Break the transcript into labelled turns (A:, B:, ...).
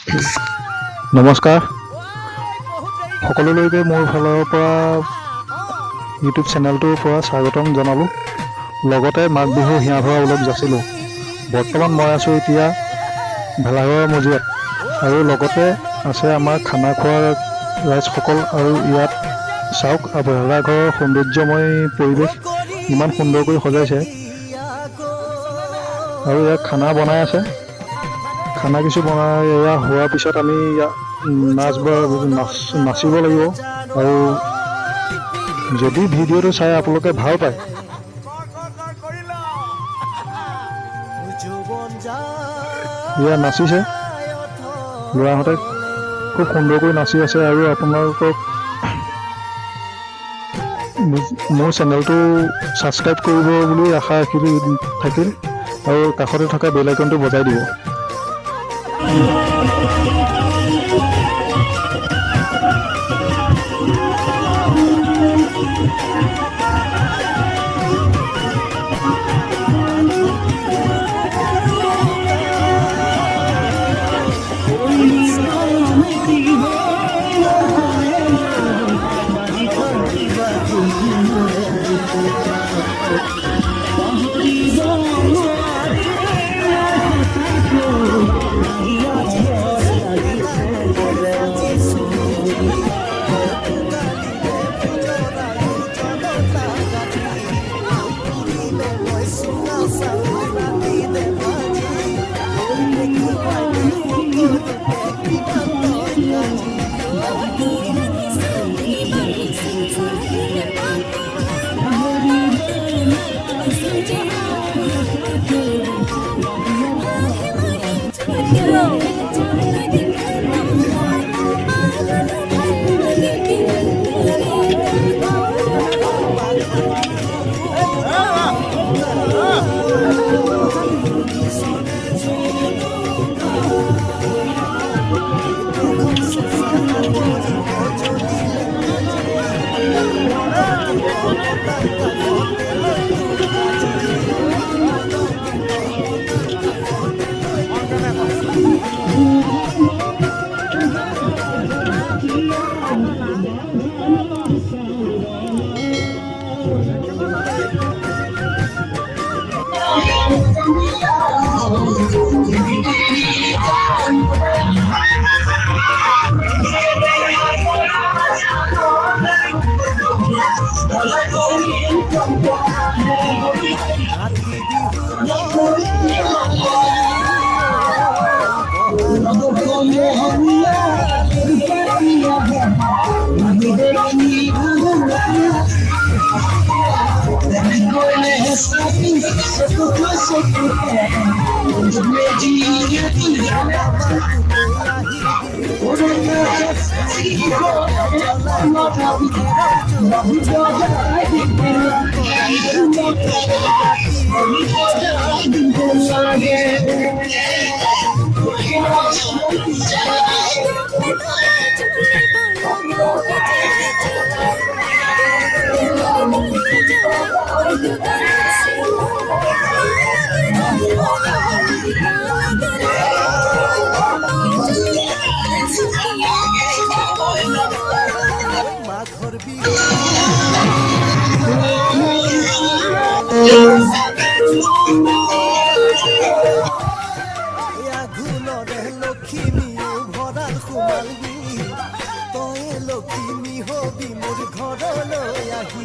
A: নমস্কাৰ সকলোলৈকে মোৰ ফালৰ পৰা ইউটিউব চেনেলটোৰ পৰা স্বাগতম জনালোঁ। লগতে মাঘ বিহু হিয়া ভৰা ওলগ যাচিলোঁ। বৰ্তমান মই আছোঁ এতিয়া ভেলাঘৰৰ মজিয়াত আৰু লগতে আছে আমাৰ খানা খোৱা ৰাইজসকল। আৰু ইয়াত চাওক ভেলাঘৰৰ সৌন্দৰ্যময় পৰিৱেশ ইমান সুন্দৰকৈ সজাইছে আৰু ইয়াত খানা বনাই আছে। খানা কিছু বনাই এয়া হোৱাৰ পিছত আমি নাচিব লাগিব। আৰু যদি ভিডিঅ'টো চাই আপোনালোকে ভাল পায় এয়া নাচিছে ল'ৰাহঁতে খুব সুন্দৰকৈ নাচি আছে। আৰু আপোনালোকক মোৰ চেনেলটো ছাবস্ক্ৰাইব কৰিব বুলি আশা থাকিল আৰু কাষতে থকা বেল আইকনটো বজাই দিব।
B: লক্ষ্মী হবি মোৰ ঘৰলৈ আহি